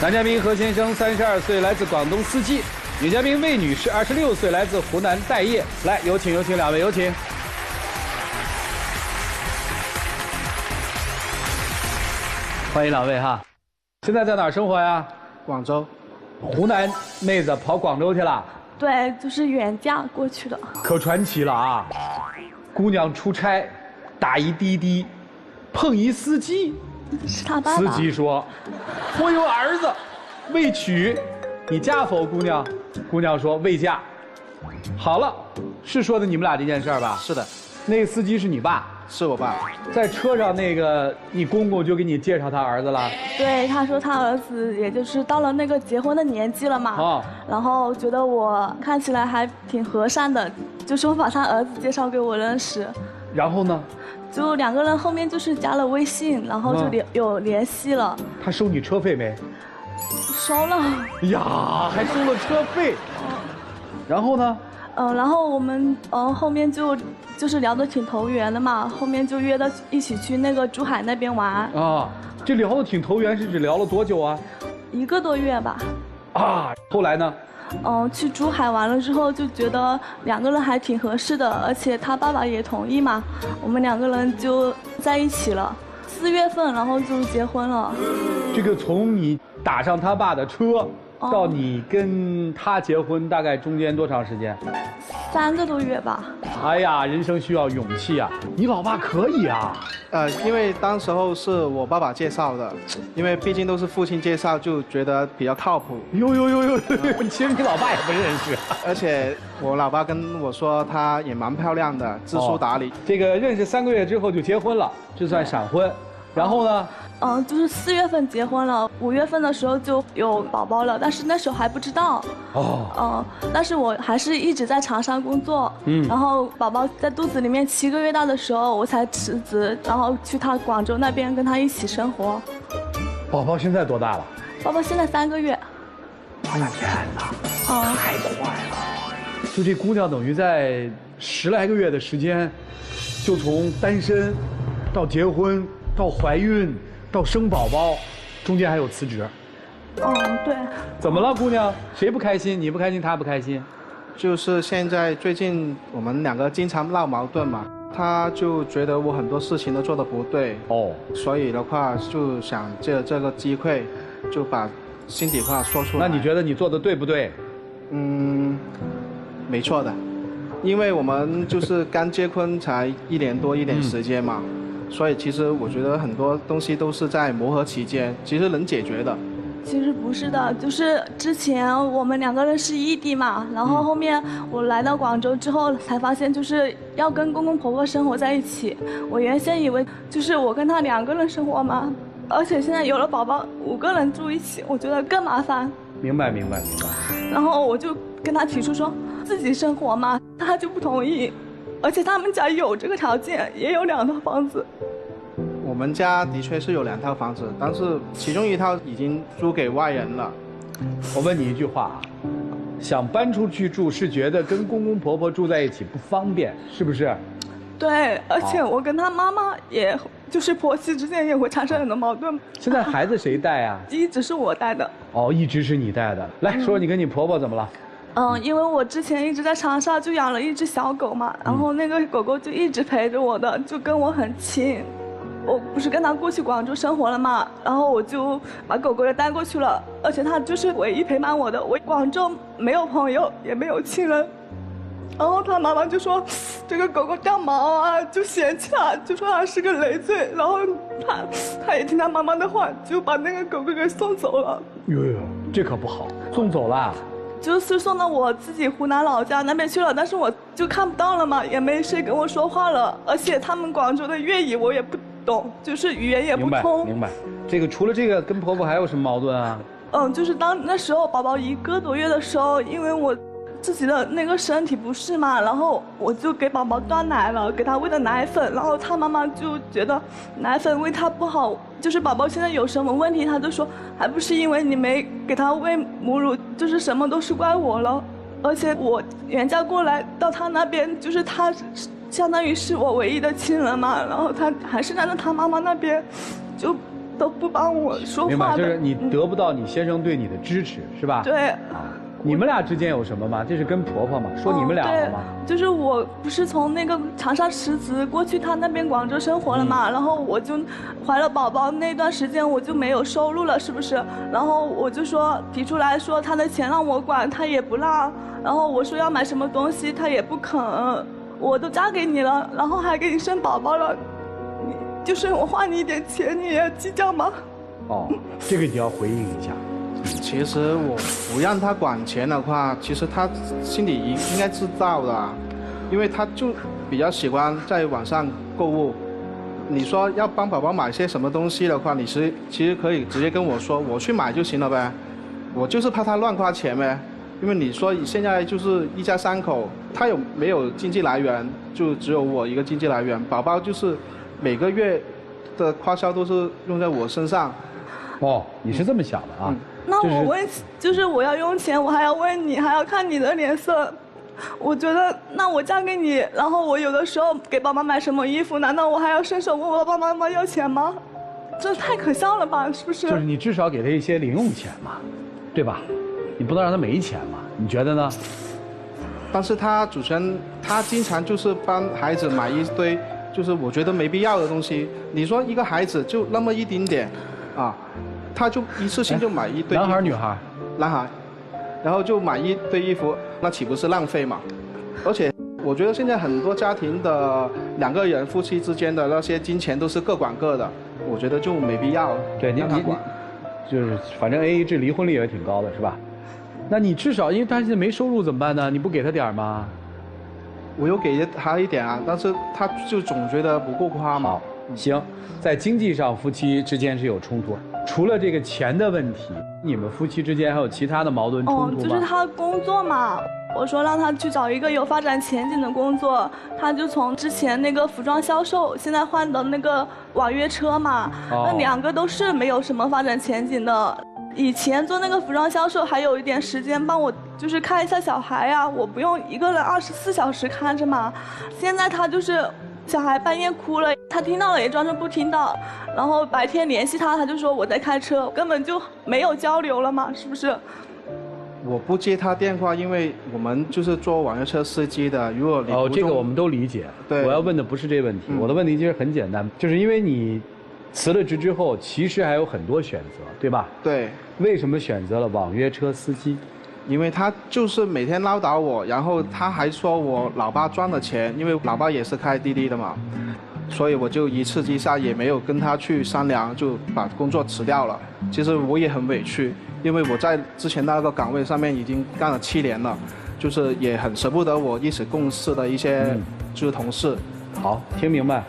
男嘉宾何先生32岁，来自广东司机；女嘉宾魏女士26岁，来自湖南待业。来，有请两位，有请。欢迎两位哈。现在在哪儿生活呀？广州。湖南妹子跑广州去了？对，就是远嫁过去的。可传奇了啊！姑娘出差，打一滴滴，碰一司机。是他爸爸。司机说：“我有儿子，未娶，你嫁否？”姑娘，姑娘说：“未嫁。”好了，是说的你们俩这件事儿吧？是的。那个司机是你爸？是我爸。在车上那个，你公公就给你介绍他儿子了？对，他说他儿子也就是到了那个结婚的年纪了嘛。哦。然后觉得我看起来还挺和善的，就说把他儿子介绍给我认识。然后呢？就两个人后面就是加了微信，然后就有联系了。他收你车费没？收了。呀，还收了车费。然后呢？然后我们后面就是聊得挺投缘的嘛，后面就约到一起去那个珠海那边玩。啊，这聊得挺投缘是指聊了多久啊？1个多月吧。啊，后来呢？去珠海玩了之后就觉得两个人还挺合适的，而且他爸爸也同意嘛，我们两个人就在一起了。4月份，然后就结婚了。这个从你打上他爸的车到你跟他结婚，大概中间多长时间？3个多月吧。哎呀，人生需要勇气啊！你老爸可以啊。因为当时候是我爸爸介绍的，因为毕竟都是父亲介绍，就觉得比较靠谱。呦，其实你老爸也不认识。而且我老爸跟我说，她也蛮漂亮的，知书达理。这个认识3个月之后就结婚了，这算闪婚。然后呢？就是4月份结婚了，5月份的时候就有宝宝了，但是那时候还不知道。但是我还是一直在长沙工作。然后宝宝在肚子里面7个月大的时候，我才辞职，然后去他广州那边跟他一起生活。宝宝现在多大了？宝宝现在3个月。我的天哪！太快了！就这姑娘等于在10来个月的时间，就从单身到结婚到怀孕。到生宝宝，中间还有辞职。对。怎么了，姑娘？谁不开心？你不开心，他不开心。就是现在最近我们两个经常闹矛盾嘛，他就觉得我很多事情都做得不对。所以的话就想借这个机会，就把心底话说出来。那你觉得你做的对不对？没错的，因为我们就是刚结婚才1年多一点时间嘛。所以其实我觉得很多东西都是在磨合期间，其实能解决的。其实不是的，就是之前我们两个人是异地嘛，然后后面我来到广州之后才发现，就是要跟公公婆婆生活在一起。我原先以为就是我跟他2个人生活嘛，而且现在有了宝宝，5个人住一起，我觉得更麻烦。明白。然后我就跟他提出说自己生活嘛，他就不同意。而且他们家有这个条件，也有2套房子。我们家的确是有2套房子，但是其中1套已经租给外人了。我问你一句话，想搬出去住是觉得跟公公婆婆住在一起不方便，是不是？对，而且我跟他妈妈也就是婆媳之间也会产生很多矛盾。现在孩子谁带啊？一直是我带的。一直是你带的。来说你跟你婆婆怎么了？因为我之前一直在长沙就养了一只小狗嘛，然后那个狗狗就一直陪着我的，就跟我很亲。我不是跟它过去广州生活了嘛，然后我就把狗狗也带过去了，而且它就是唯一陪伴我的。我广州没有朋友，也没有亲人。然后他妈妈就说这个狗狗掉毛啊，就嫌弃它，就说它是个累赘。然后他也听他妈妈的话，就把那个狗狗给送走了。哟，这可不好，送走了。就是送到我自己湖南老家那边去了，但是我就看不到了嘛，也没谁跟我说话了，而且他们广州的粤语我也不懂，就是语言也不通。明白。这个除了这个，跟婆婆还有什么矛盾啊？就是那时候宝宝1个多月的时候，因为我自己的那个身体不适嘛，然后我就给宝宝断奶了，给他喂的奶粉，然后他妈妈就觉得奶粉喂他不好，就是宝宝现在有什么问题，他就说还不是因为你没给他喂母乳，就是什么都是怪我了。而且我远嫁过来到他那边，就是他相当于是我唯一的亲人嘛，然后他还是站在他妈妈那边，就都不帮我说话的。明白，就是你得不到你先生对你的支持，是吧？对。你们俩之间有什么吗？这是跟婆婆吗？说你们俩了吗？就是我不是从那个长沙辞职过去他那边广州生活了嘛，然后我就怀了宝宝那段时间我就没有收入了，是不是？然后我就说提出来说他的钱让我管，他也不让，然后我说要买什么东西他也不肯，我都嫁给你了，然后还给你生宝宝了，你就是我花你一点钱你也要计较吗？哦，这个你要回应一下。其实我不让他管钱的话，其实他心里应该知道的，因为他就比较喜欢在网上购物。你说要帮宝宝买些什么东西的话，你其实可以直接跟我说，我去买就行了呗。我就是怕他乱花钱呗，因为你说现在就是一家3口，他没有经济来源，就只有我一个经济来源，宝宝就是每个月的花销都是用在我身上。哦，你是这么想的啊？那我问，就是我要用钱，我还要问你，还要看你的脸色。我觉得，那我嫁给你，然后我有的时候给爸妈买什么衣服，难道我还要伸手问我爸爸妈妈要钱吗？这太可笑了吧，是不是？就是你至少给他一些零用钱嘛，对吧？你不能让他没钱嘛？你觉得呢？但是主持人他经常就是帮孩子买一堆，就是我觉得没必要的东西。你说一个孩子就那么一丁点，啊。他就一次性就买一堆。男孩女孩？男孩，然后就买一堆衣服，那岂不是浪费嘛？而且我觉得现在很多家庭的2个人夫妻之间的那些金钱都是各管各的，我觉得就没必要。对，你就是反正 AA 制离婚率也挺高的，是吧？那你至少因为他现在没收入怎么办呢？你不给他点吗？我有给他一点啊，但是他就总觉得不够花嘛。行，在经济上夫妻之间是有冲突。除了这个钱的问题，你们夫妻之间还有其他的矛盾冲突吗？就是他工作嘛，我说让他去找一个有发展前景的工作，他就从之前那个服装销售，现在换的那个网约车嘛，那2个都是没有什么发展前景的。以前做那个服装销售还有一点时间帮我就是看一下小孩啊，我不用一个人24小时看着嘛。现在他就是小孩半夜哭了，他听到了也装作不听到，然后白天联系他就说我在开车，根本就没有交流了嘛，是不是？我不接他电话，因为我们就是做网约车司机的。如果你这个我们都理解。对，我要问的不是这个问题，我的问题其实很简单，就是因为你辞了职之后，其实还有很多选择，对吧？对。为什么选择了网约车司机？因为他就是每天唠叨我，然后他还说我老爸赚了钱，因为老爸也是开滴滴的嘛，所以我就一次之下也没有跟他去商量，就把工作辞掉了。其实我也很委屈，因为我在之前那个岗位上面已经干了7年了，就是也很舍不得我一起共事的一些就是同事。好，听明白。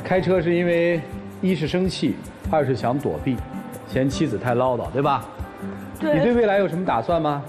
开车是因为1是生气，2是想躲避，嫌妻子太唠叨，对吧？对。你对未来有什么打算吗？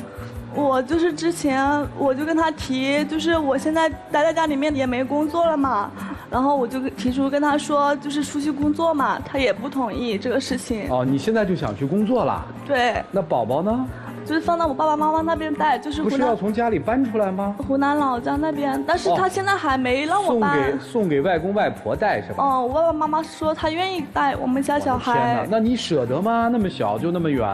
我就是之前我就跟他提，就是我现在待在家里面也没工作了嘛，然后我就提出跟他说，就是出去工作嘛，他也不同意这个事情。哦，你现在就想去工作了？对。那宝宝呢？就是放到我爸爸妈妈那边带，就是不是要从家里搬出来吗？湖南老家那边，但是他现在还没让我搬。送给外公外婆带是吧？哦，我爸爸妈妈说他愿意带我们家小孩。天哪，那你舍得吗？那么小就那么远？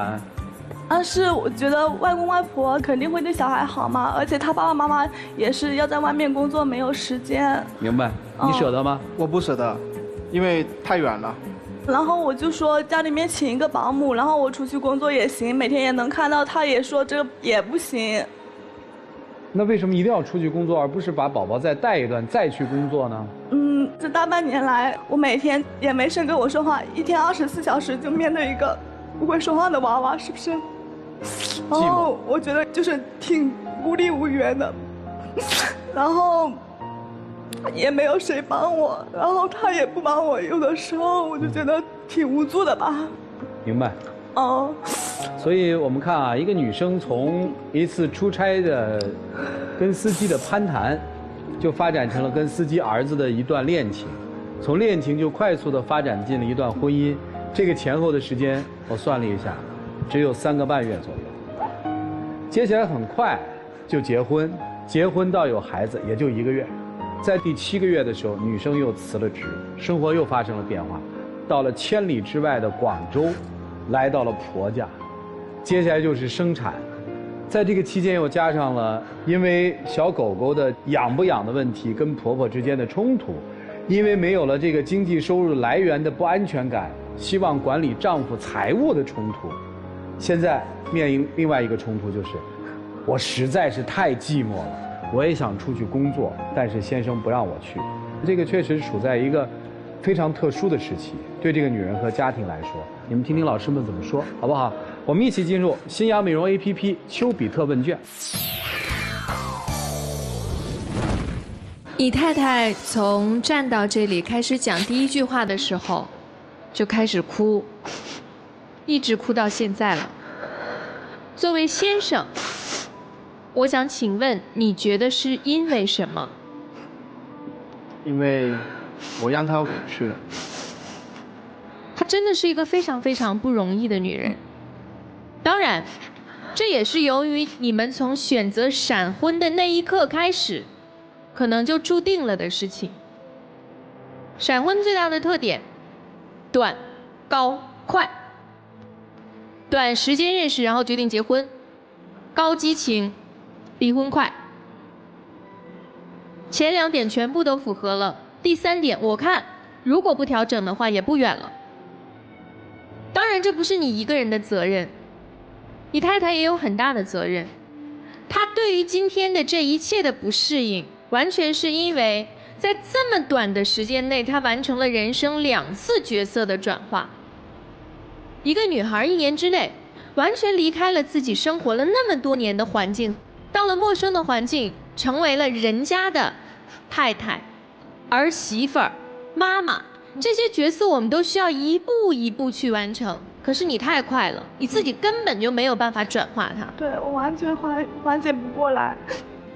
但是我觉得外公外婆肯定会对小孩好嘛，而且他爸爸妈妈也是要在外面工作，没有时间。明白，你舍得吗？我不舍得，因为太远了。然后我就说家里面请一个保姆，然后我出去工作也行，每天也能看到。他也说这个也不行。那为什么一定要出去工作，而不是把宝宝再带一段再去工作呢？这大半年来，我每天也没谁跟我说话，一天24小时就面对一个不会说话的娃娃，是不是？然后我觉得就是挺孤立无援的，然后也没有谁帮我，然后他也不帮我，有的时候我就觉得挺无助的吧。明白。所以我们看啊，一个女生从一次出差的跟司机的攀谈，就发展成了跟司机儿子的一段恋情，从恋情就快速的发展进了一段婚姻。这个前后的时间我算了一下，只有3个半月左右。接下来很快就结婚，结婚到有孩子也就1个月。在第7个月的时候，女生又辞了职，生活又发生了变化。到了千里之外的广州，来到了婆家，接下来就是生产。在这个期间又加上了因为小狗狗的养不养的问题跟婆婆之间的冲突，因为没有了这个经济收入来源的不安全感，希望管理丈夫财务的冲突。现在面临另外一个冲突，就是我实在是太寂寞了，我也想出去工作，但是先生不让我去。这个确实处在一个非常特殊的时期，对这个女人和家庭来说，你们听听老师们怎么说，好不好？我们一起进入新阳美容 APP 丘比特问卷。你太太从站到这里开始讲第一句话的时候，就开始哭，一直哭到现在了。作为先生，我想请问，你觉得是因为什么？因为我让她去了。她真的是一个非常非常不容易的女人。当然，这也是由于你们从选择闪婚的那一刻开始，可能就注定了的事情。闪婚最大的特点，短、高、快。短时间认识，然后决定结婚；高激情，离婚快。前两点全部都符合了，第三点我看如果不调整的话也不远了。当然这不是你一个人的责任，你太太也有很大的责任。她对于今天的这一切的不适应，完全是因为在这么短的时间内，她完成了人生2次角色的转化。一个女孩1年之内完全离开了自己生活了那么多年的环境，到了陌生的环境，成为了人家的太太、儿媳妇儿、妈妈，这些角色我们都需要一步一步去完成。可是你太快了，你自己根本就没有办法转化它。对，我完全缓解不过来。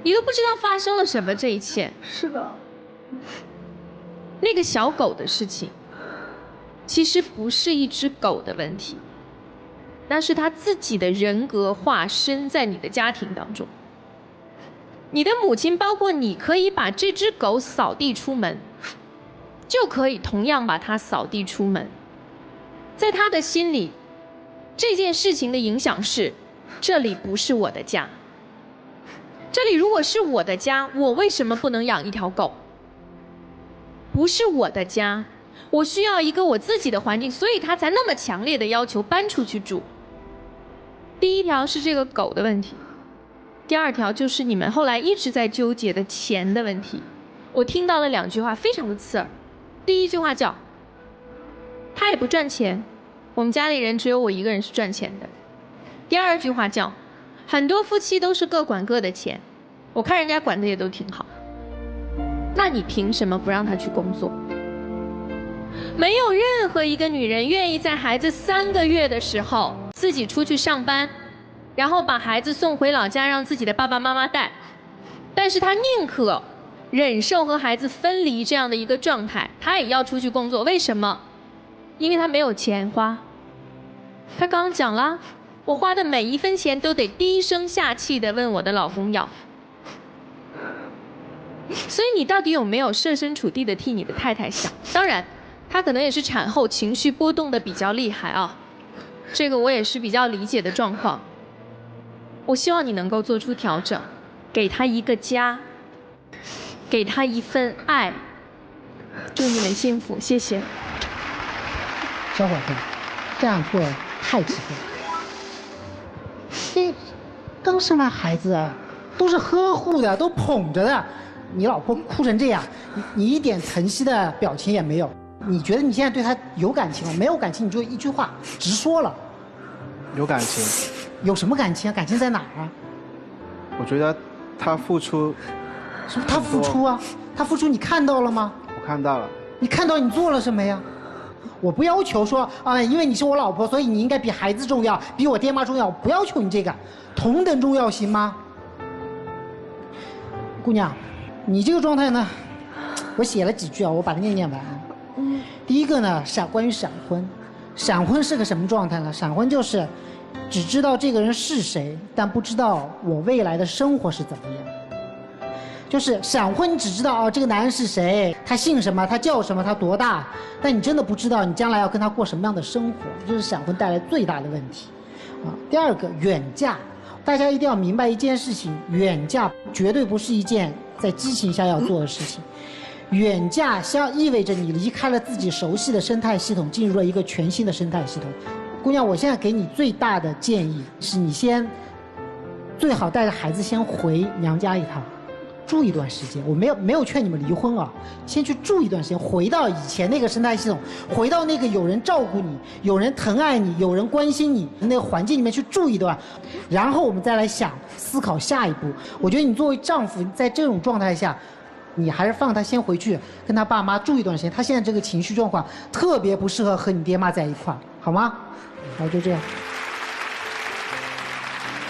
你都不知道发生了什么，这一切。是的。那个小狗的事情，其实不是一只狗的问题，那是他自己的人格化身在你的家庭当中。你的母亲，包括你，可以把这只狗扫地出门，就可以同样把它扫地出门。在他的心里，这件事情的影响是，这里不是我的家。这里如果是我的家，我为什么不能养一条狗？不是我的家，我需要一个我自己的环境，所以他才那么强烈的要求搬出去住。第一条是这个狗的问题，第二条就是你们后来一直在纠结的钱的问题。我听到了2句话，非常的刺耳。第一句话叫，他也不赚钱，我们家里人只有我一个人是赚钱的。第二句话叫，很多夫妻都是各管各的钱，我看人家管的也都挺好，那你凭什么不让他去工作？没有任何一个女人愿意在孩子3个月的时候自己出去上班，然后把孩子送回老家让自己的爸爸妈妈带，但是她宁可忍受和孩子分离这样的一个状态，她也要出去工作。为什么？因为她没有钱花。她刚刚讲了，我花的每1分钱都得低声下气地问我的老公要。所以你到底有没有设身处地地替你的太太想？当然她可能也是产后情绪波动的比较厉害啊，这个我也是比较理解的状况。我希望你能够做出调整，给她一个家，给她一份爱。祝你们幸福，谢谢。小伙子，这样做太极端了。这刚生完孩子啊，都是呵护的，都捧着的。你老婆哭成这样，你一点疼惜的表情也没有。你觉得你现在对她有感情吗？没有感情，你就一句话直说了。有感情。有什么感情啊？感情在哪儿啊？我觉得她付出。什么？她付出啊？她付出你看到了吗？我看到了。你看到你做了什么呀？我不要求说啊，因为你是我老婆，所以你应该比孩子重要，比我爹妈重要。我不要求你这个，同等重要行吗？姑娘，你这个状态呢，我写了几句啊，我把它念完。第一个呢，关于闪婚。闪婚是个什么状态呢？闪婚就是只知道这个人是谁，但不知道我未来的生活是怎么样。就是闪婚，你只知道哦，这个男人是谁，他姓什么，他叫什么，他多大，但你真的不知道你将来要跟他过什么样的生活，这是闪婚带来最大的问题。第二个，远嫁，大家一定要明白一件事情，远嫁绝对不是一件在激情下要做的事情。远嫁意味着你离开了自己熟悉的生态系统，进入了一个全新的生态系统。姑娘，我现在给你最大的建议是你最好带着孩子先回娘家一趟，住一段时间。我没有劝你们离婚啊，先去住一段时间，回到以前那个生态系统，回到那个有人照顾你、有人疼爱你、有人关心你那个环境里面去住一段，然后我们再来思考下一步。我觉得你作为丈夫，在这种状态下，你还是放他先回去跟他爸妈住一段时间。他现在这个情绪状况特别不适合和你爹妈在一块儿，好吗？好，就这样。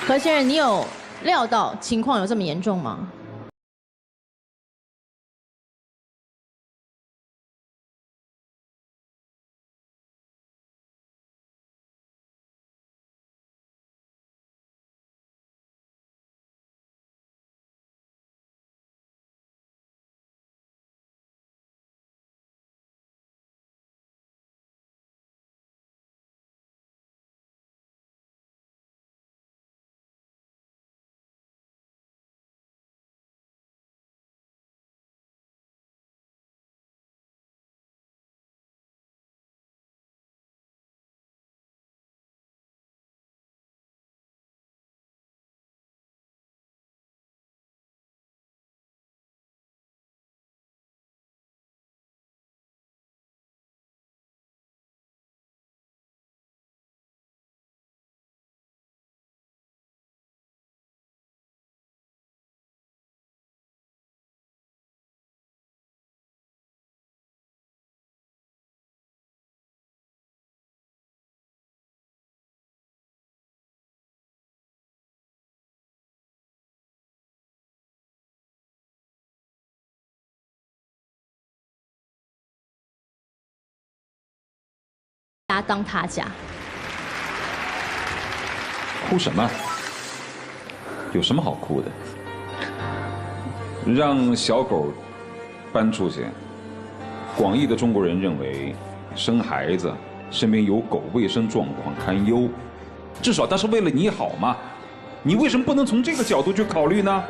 何先生，你有料到情况有这么严重吗？家当他家，哭什么？有什么好哭的？让小狗搬出去。广义的中国人认为，生孩子身边有狗，卫生状况堪忧，至少它是为了你好嘛。你为什么不能从这个角度去考虑呢？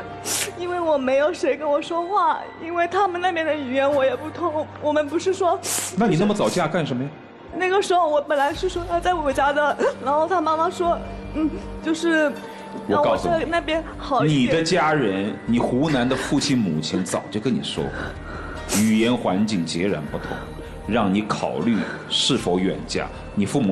因为我没有谁跟我说话，因为他们那边的语言我也不通。我们不是说，那你那么早嫁干什么呀？那个时候我本来是说要在我家的，然后他妈妈说，就是让我在那边好一点。你的家人，你湖南的父亲母亲早就跟你说过，语言环境截然不同，让你考虑是否远嫁。你父母。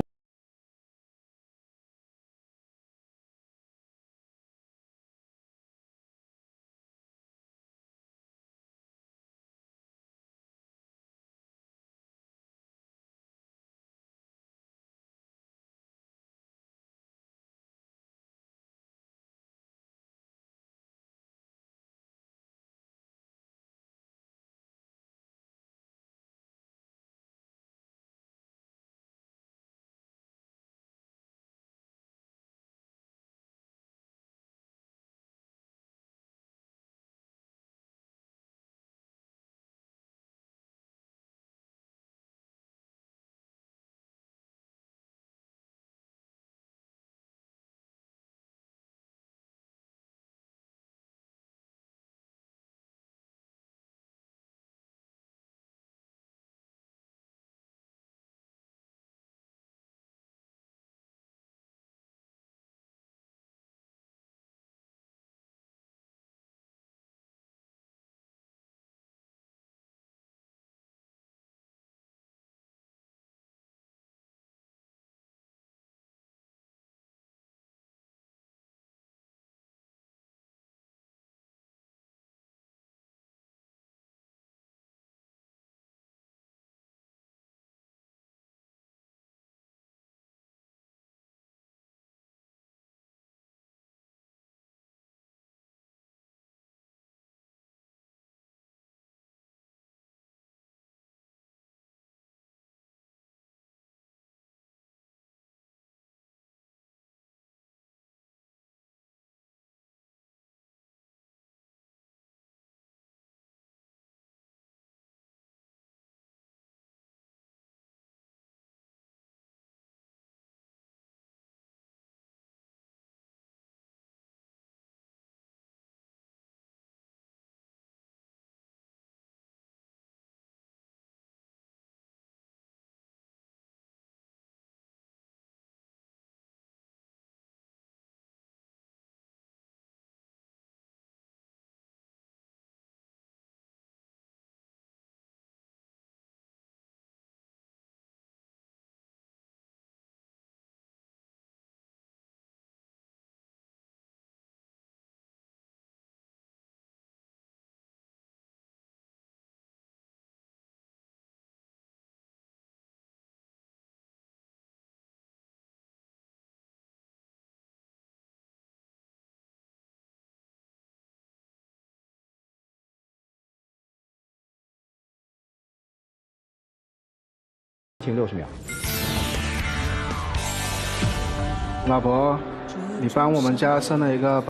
请60秒。老婆，你帮我们家生了一个。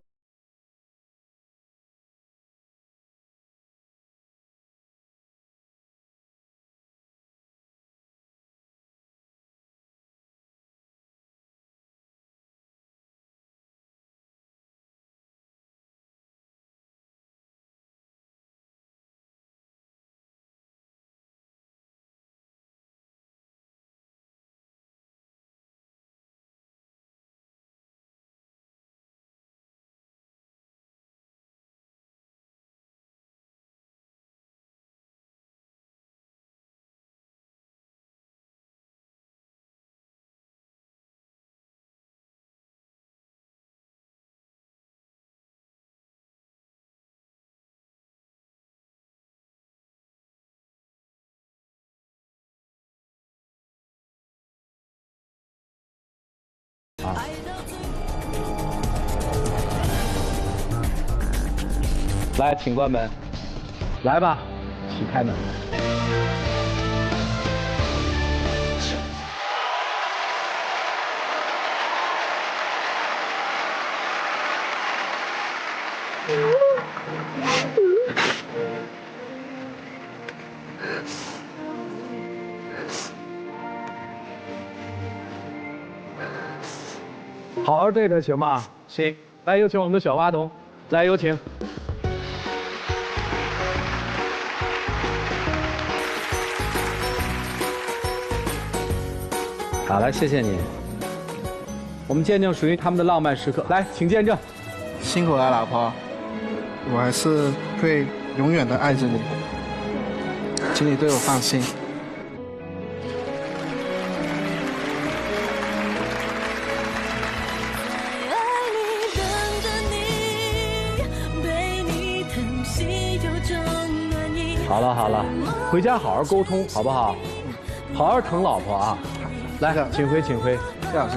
来，请关门。来吧，请开门。好好对着行吗？行。来，有请我们的小花童。来，有请。好，来，谢谢你。我们见证属于他们的浪漫时刻。来，请见证。辛苦了，老婆，我还是会永远的爱着你，请你对我放心。好了好了，回家好好沟通，好不好？好好疼老婆啊！来，请回，请回，谢老师。